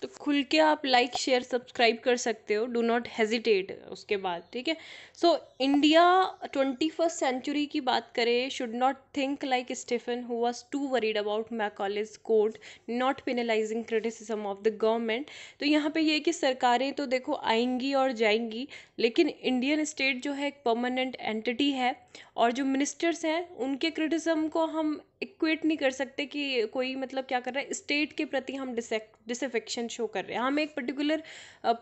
तो खुल के आप लाइक शेयर सब्सक्राइब कर सकते हो, डू नॉट हेजिटेट उसके बाद, ठीक है। सो इंडिया 21st सेंचुरी की बात करें, should not think like Stephen who was too worried about Macaulay's code not penalising criticism of the government. तो यहाँ पे ये है कि सरकारें तो देखो आएंगी और जाएंगी, लेकिन इंडियन स्टेट जो है एक परमानेंट एंटिटी है, और जो मिनिस्टर्स हैं उनके क्रिटिसिज्म को हम इक्वेट नहीं कर सकते कि कोई मतलब क्या कर रहा है, स्टेट के प्रति हम डिसअफेक्शन शो कर रहे हैं। हम एक पर्टिकुलर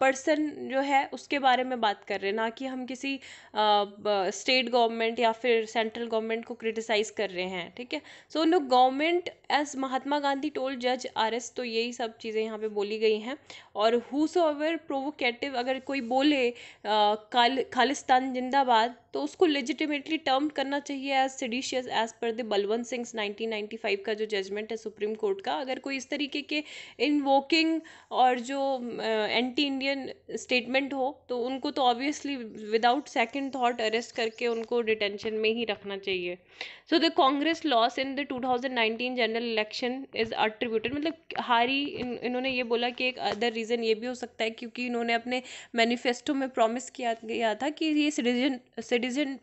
पर्सन जो है उसके बारे में बात कर रहे हैं, ना कि हम किसी स्टेट गवर्नमेंट या फिर सेंट्रल गवर्नमेंट को क्रिटिसाइज कर रहे हैं, ठीक है। So no government as Mahatma Gandhi told जज आर एस, तो यही सब चीज़ें यहाँ पे बोली गई हैं। और हुसोएवर प्रोवोकेटिव, अगर कोई बोले खालिस्तान जिंदाबाद, तो उसको लेजिटिमेटली टर्म करना चाहिए एज सेडिशियस एज पर द बलवंत सिंह 1995 का जो जजमेंट है सुप्रीम कोर्ट का। अगर कोई इस तरीके के इनवोकिंग और जो एंटी इंडियन स्टेटमेंट हो, तो उनको तो obviously without second thought arrest करके उनको डिटेंशन में ही रखना चाहिए। So the Congress loss in the 2019 general election is attributed, मतलब हारी इन्होंने ये बोला कि एक अदर रीज़न ये भी हो सकता है क्योंकि इन्होंने अपने मैनिफेस्टो में प्रॉमिस किया गया था कि ये सिटीजन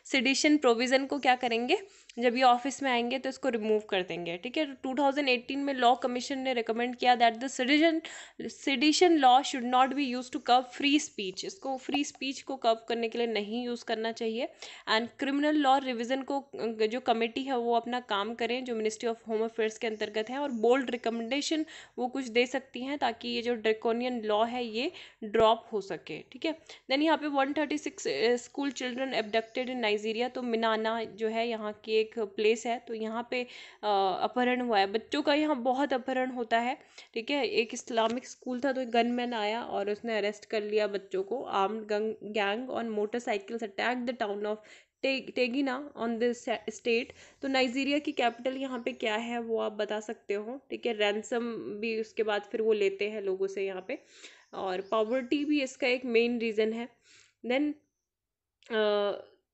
सिडिशन प्रोविज़न को क्या करेंगे, जब ये ऑफिस में आएंगे तो इसको रिमूव कर देंगे, ठीक है। 2018 में लॉ कमीशन ने रिकमेंड किया that the sedition law should not be use to curb free speech, इसको फ्री स्पीच को कर्व करने के लिए नहीं यूज़ करना चाहिए। एंड क्रिमिनल लॉ रिविजन को जो कमेटी है वो अपना काम करें, जो मिनिस्ट्री ऑफ होम अफेयर्स के अंतर्गत है, और बोल्ड रिकमेंडेशन वो कुछ दे सकती हैं ताकि ये जो ड्रैकोनियन लॉ है ये ड्रॉप हो सके, ठीक है। देन यहाँ पे 136 स्कूल चिल्ड्रन एबडक्टेड इन नाइजीरिया, तो मिनाना जो है यहाँ की एक प्लेस है, तो यहाँ पे अपहरण हुआ है बच्चों का, यहाँ बहुत अपहरण होता है, ठीक है। एक इस्लामिक स्कूल था, तो एक गनमैन आया और उसने अरेस्ट कर लिया बच्चों को। Armed gang on motorcycles attack the town of Tegina on the state. तो नाइजीरिया की कैपिटल यहाँ पे क्या है वो आप बता सकते हो, ठीक है। रैंसम भी उसके बाद फिर वो लेते हैं लोगों से यहाँ पे, और पॉवर्टी भी इसका एक मेन रीज़न है। देन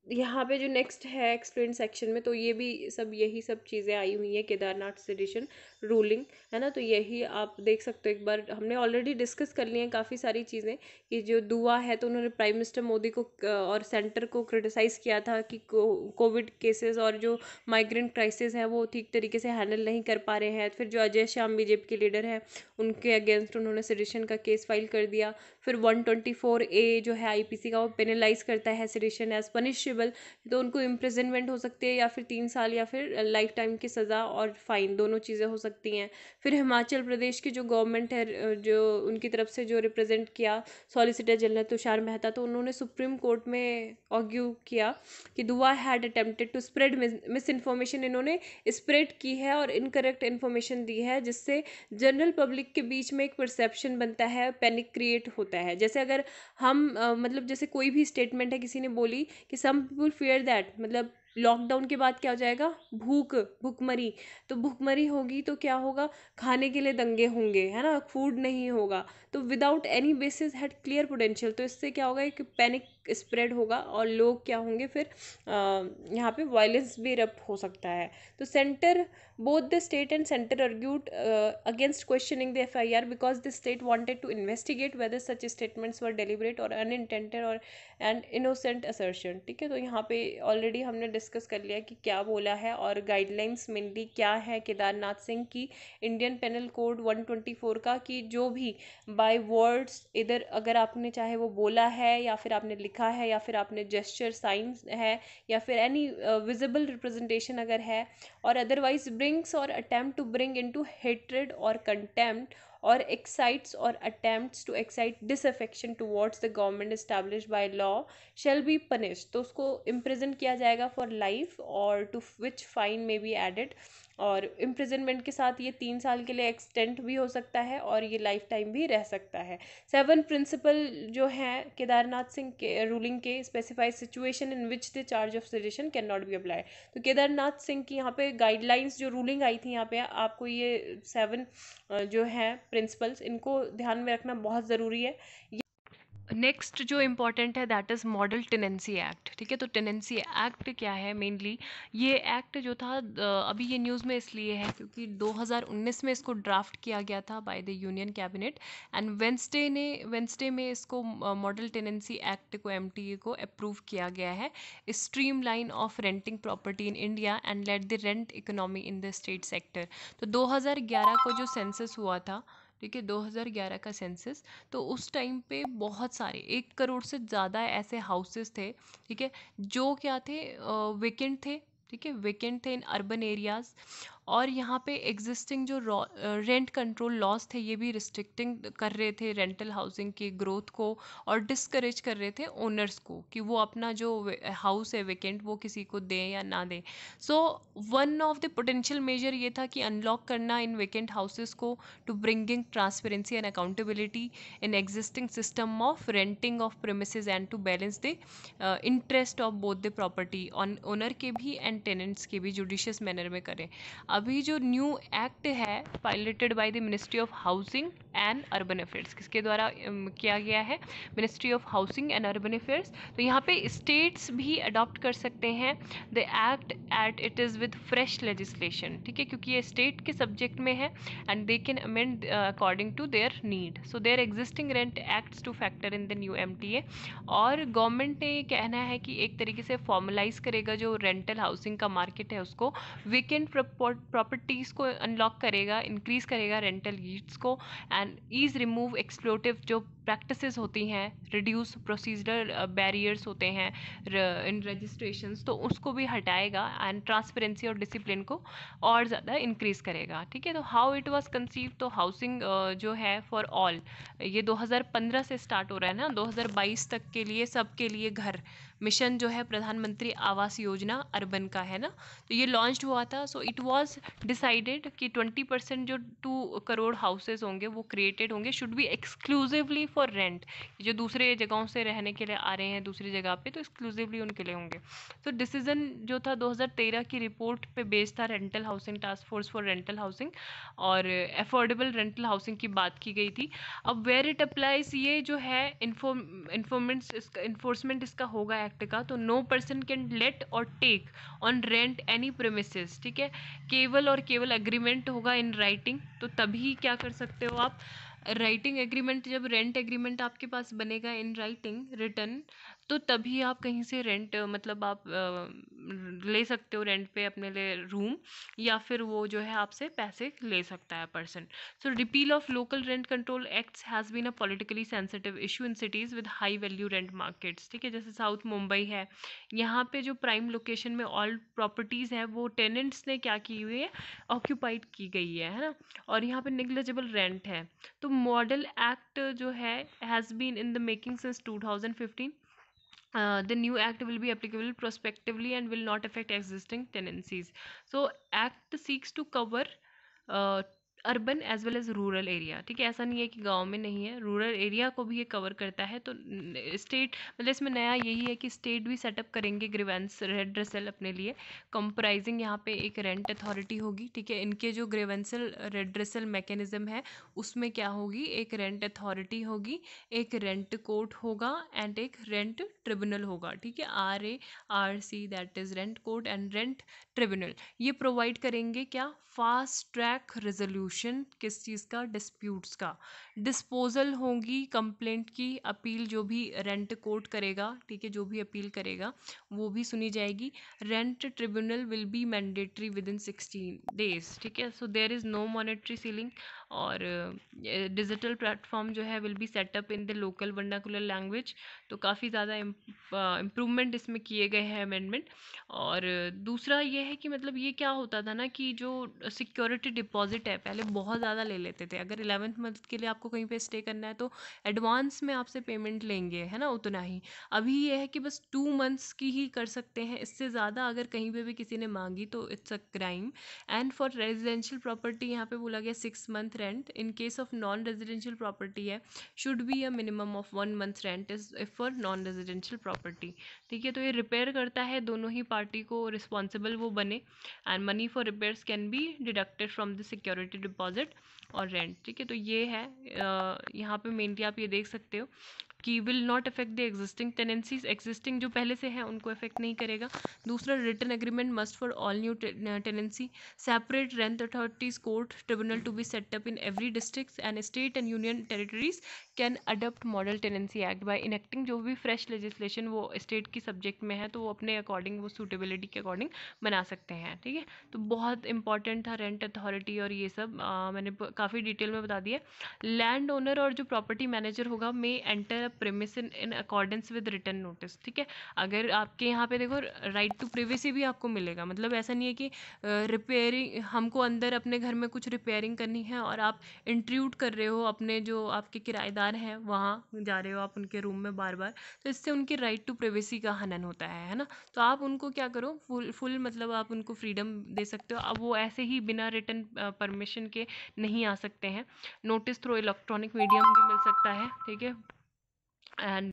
यहाँ पे जो नेक्स्ट है एक्सप्लेन सेक्शन में, तो ये भी सब यही सब चीज़ें आई हुई हैं, केदारनाथ सेडिशन रूलिंग, है ना। तो यही आप देख सकते हो, एक बार हमने ऑलरेडी डिस्कस कर लिए हैं काफ़ी सारी चीज़ें कि जो दुआ है, तो उन्होंने प्राइम मिनिस्टर मोदी को और सेंटर को क्रिटिसाइज़ किया था कि कोविड केसेस और जो माइग्रेंट क्राइसिस है वो ठीक तरीके से हैंडल नहीं कर पा रहे हैं। फिर जो अजय श्याम बीजेपी के लीडर है उनके अगेंस्ट उन्होंने सेडिशन का केस फाइल कर दिया। फिर 124A जो है आईपीसी का, वो पेनलाइज करता है सेडिशन एज पनिशेबल, तो उनको इम्प्रिजनमेंट हो सकती है या फिर 3 साल या फिर लाइफ टाइम की सज़ा और फाइन, दोनों चीज़ें हो सकती हैं। फिर हिमाचल प्रदेश की जो गवर्नमेंट है, जो उनकी तरफ से जो रिप्रेजेंट किया सॉलिसिटर जनरल तुषार मेहता, तो उन्होंने सुप्रीम कोर्ट में आर्ग्यू किया कि Dua had attempted to spread misinformation, इन्होंने स्प्रेड की है और इनकरेक्ट इन्फॉर्मेशन दी है, जिससे जनरल पब्लिक के बीच में एक परसेप्शन बनता है, पैनिक क्रिएट होता है। जैसे अगर हम मतलब जैसे कोई भी स्टेटमेंट है, किसी ने बोली कि सम पीपल फियर दैट, मतलब लॉकडाउन के बाद क्या हो जाएगा, भूखमरी, तो भूखमरी होगी तो क्या होगा, खाने के लिए दंगे होंगे, है ना, फूड नहीं होगा, तो without any basis had clear potential, तो इससे क्या होगा, एक पैनिक स्प्रेड होगा और लोग क्या होंगे, फिर यहाँ पे वायलेंस भी इरप्ट हो सकता है। तो centre, both the state and center argued against questioning the FIR because the state wanted to investigate whether such statements were deliberate or unintended or an innocent assertion, ठीक है। तो यहाँ पे ऑलरेडी हमने डिस्कस कर लिया कि क्या बोला है और गाइडलाइंस मेनली क्या है केदारनाथ सिंह की इंडियन पेनल कोड 124 का, कि जो भी बाय वर्ड्स, इधर अगर आपने चाहे वो बोला है या फिर आपने लिखा है या फिर आपने जेस्चर साइंस है या फिर एनी विजिबल रिप्रेजेंटेशन अगर है, or otherwise brings or attempt to bring into hatred or contempt or excites or attempts to excite disaffection towards the government established by law shall be punished, तो उसको imprisoned किया जाएगा for life or to which fine may be added, और imprisonment के साथ ये 3 साल के लिए एक्सटेंड भी हो सकता है और ये लाइफ टाइम भी रह सकता है। 7 प्रिंसिपल जो हैं केदारनाथ सिंह के रूलिंग के, specified situation in which the charge of sedition can not be apply. तो केदारनाथ सिंह की यहाँ पे गाइडलाइंस जो रूलिंग आई थी, यहाँ पे आपको ये 7 जो है प्रिंसिपल्स, इनको ध्यान में रखना बहुत ज़रूरी है। नेक्स्ट जो इम्पॉर्टेंट है that is model tenancy act. ठीक है, तो टेनेंसी एक्ट क्या है मेनली, ये एक्ट जो था अभी ये न्यूज़ में इसलिए है क्योंकि 2019 में इसको ड्राफ्ट किया गया था by the union cabinet, and Wednesday में इसको मॉडल टेनेंसी एक्ट को एमटीए को अप्रूव किया गया है। Stream line of renting property in India and let the rent economy in the state sector. तो 2011 को जो सेंसस हुआ था, ठीक है, 2011 का सेंसस, तो उस टाइम पे बहुत सारे 1 करोड़ से ज़्यादा ऐसे हाउसेस थे, ठीक है, जो क्या थे, वेकेंट थे। ठीक है, वेकेंट थे इन अर्बन एरियाज। और यहाँ पे एग्जिस्टिंग जो रेंट कंट्रोल लॉज थे ये भी रिस्ट्रिक्टिंग कर रहे थे रेंटल हाउसिंग की ग्रोथ को, और डिस्करेज कर रहे थे ओनर्स को कि वो अपना जो हाउस है वेकेंट वो किसी को दें या ना दें। So one of the potential measure ये था कि अनलॉक करना इन वेकेंट हाउसेस को, to bringing transparency and accountability in existing system of renting of premises and to balance the interest of both the property on owner के भी and tenants के भी judicious manner में करें। अभी जो न्यू एक्ट है piloted by the ministry of housing and urban affairs, किसके द्वारा किया गया है, ministry of housing and urban affairs. तो यहाँ पे स्टेट्स भी अडॉप्ट कर सकते हैं the act at it is with fresh legislation. ठीक है, क्योंकि ये स्टेट के सब्जेक्ट में है and they can amend according to their need. So their existing rent acts to factor in the new MTA. और गवर्नमेंट ने ये कहना है कि एक तरीके से फॉर्मलाइज करेगा जो रेंटल हाउसिंग का मार्केट है उसको, वेकेंट प्रॉपर्टीज़ को अनलॉक करेगा, इंक्रीज करेगा रेंटल यील्ड्स को, एंड ईज रिमूव एक्सप्लोटिव जो प्रैक्टिसेस होती हैं, रिड्यूस प्रोसीजरल बैरियर्स होते हैं इन रजिस्ट्रेशंस, तो उसको भी हटाएगा एंड ट्रांसपेरेंसी और डिसिप्लिन को और ज़्यादा इंक्रीज करेगा। ठीक है, तो हाउ इट वाज कंसीव, तो हाउसिंग जो है फॉर ऑल, ये 2015 से स्टार्ट हो रहा है ना, 2022 तक के लिए सबके लिए घर मिशन जो है प्रधानमंत्री आवास योजना अर्बन का है ना, तो ये लॉन्च हुआ था। सो इट वाज डिसाइडेड कि 20% जो 2 करोड़ हाउसेज होंगे वो क्रिएटेड होंगे, should be exclusively for rent. जो दूसरे जगहों से रहने के लिए आ रहे हैं दूसरी जगह पे, तो एक्सक्लूसिवली उनके लिए होंगे। तो डिसीजन जो था 2013 की रिपोर्ट पे बेस्ड था, rental housing task force for rental housing, और अफोर्डेबल रेंटल हाउसिंग की बात की गई थी। अब वेयर इट अप्लाइज, ये जो है इन्फोर्समेंट इसका होगा एक्ट का, तो नो पर्सन कैन लेट और take on rent any premises. ठीक है, केवल और केवल एग्रीमेंट होगा इन राइटिंग, तो तभी क्या कर सकते हो आप, राइटिंग एग्रीमेंट, जब रेंट एग्रीमेंट आपके पास बनेगा इन राइटिंग रिटर्न, तो तभी आप कहीं से रेंट मतलब आप ले सकते हो रेंट पे अपने लिए रूम, या फिर वो जो है आपसे पैसे ले सकता है person. So repeal of local rent control acts has been a politically sensitive issue in cities with high value rent markets. ठीक है, जैसे साउथ मुंबई है, यहाँ पे जो प्राइम लोकेशन में ऑल प्रॉपर्टीज़ है वो टेनेंट्स ने क्या की हुई है, ऑक्यूपाइड की गई है ना, और यहाँ पे निग्लेजिबल रेंट है। तो मॉडल एक्ट जो है has been in the making since 2015. The new act will be applicable prospectively and will not affect existing tenancies. So act seeks to cover urban as well as rural area. ठीक है, ऐसा नहीं है कि गांव में नहीं है, रूरल एरिया को भी ये कवर करता है। तो स्टेट मतलब इसमें नया यही है कि स्टेट भी सेटअप करेंगे ग्रीवेंस रेड्रेसल अपने लिए, कंप्राइजिंग यहाँ पे एक रेंट अथॉरिटी होगी। ठीक है, इनके जो ग्रीवेंसल रेड्रेसल मैकेनिज्म है उसमें क्या होगी, एक रेंट अथॉरिटी होगी, एक रेंट कोर्ट होगा एंड एक रेंट ट्रिब्यूनल होगा। ठीक है, RARC that is rent court and rent tribunal, ये प्रोवाइड करेंगे क्या, फास्ट ट्रैक रेजोल्यूशन किस चीज़ का, डिस्प्यूट्स का, डिस्पोजल होगी कंप्लेंट की, अपील जो भी रेंट कोर्ट करेगा, ठीक है, जो भी अपील करेगा वो भी सुनी जाएगी। Rent tribunal will be mandatory within 16 days। ठीक है, so there is no monetary ceiling, और डिजिटल प्लेटफॉर्म जो है will be set up in the local vernacular language. तो काफ़ी ज़्यादा इम्प्रूवमेंट इसमें किए गए हैं अमेंडमेंट। और दूसरा ये है कि मतलब ये क्या होता था ना कि जो सिक्योरिटी डिपॉजिट है पहले बहुत ज़्यादा ले लेते थे, अगर 11th मंथ के लिए आपको कहीं पे स्टे करना है तो एडवांस में आपसे पेमेंट लेंगे, है ना, उतना ही। अभी ये है कि बस 2 months की ही कर सकते हैं, इससे ज़्यादा अगर कहीं पे भी किसी ने मांगी तो it's a crime. And for residential property यहाँ पे बोला गया 6 month rent, in case of non residential property है should be a minimum of 1 month rent is for non residential property. ठीक है, तो ये रिपेयर करता है, दोनों ही पार्टी को रिस्पॉन्सिबल वो बने, and money for repairs can be deducted from the security deposit और रेंट। ठीक है, तो ये है यहाँ पे मेनली आप ये देख सकते हो कि will not affect the existing tenancies, existing जो पहले से है उनको अफेक्ट नहीं करेगा। दूसरा, written agreement must for all new tenancy, separate rent authorities court tribunal to be set up in every district and state and union territories can adopt model tenancy act by enacting. जो भी fresh legislation वो state की subject में है तो वो अपने according, वो सूटेबिलिटी के अकॉर्डिंग बना सकते हैं। ठीक है, तो बहुत इंपॉर्टेंट था रेंट अथॉरिटी और ये सब मैंने काफ़ी डिटेल में बता दिया। लैंड ओनर और जो प्रॉपर्टी मैनेजर होगा may enter a premise in accordance with written notice. ठीक है, अगर आपके यहाँ पे देखो राइट टू प्रिवेसी भी आपको मिलेगा, मतलब ऐसा नहीं है कि रिपेयरिंग, हमको अंदर अपने घर में कुछ रिपेयरिंग करनी है और आप इंट्रूड कर रहे हो, अपने जो आपके किराएदार हैं वहाँ जा रहे हो आप उनके रूम में बार बार, तो इससे उनकी राइट टू प्रिवेसी का हनन होता है ना। तो आप उनको क्या करो, फुल मतलब आप उनको फ्रीडम दे सकते हो। अब वो ऐसे ही बिना रिटन परमिशन के नहीं आ सकते हैं। नोटिस थ्रू इलेक्ट्रॉनिक मीडियम भी मिल सकता है। ठीक है, एंड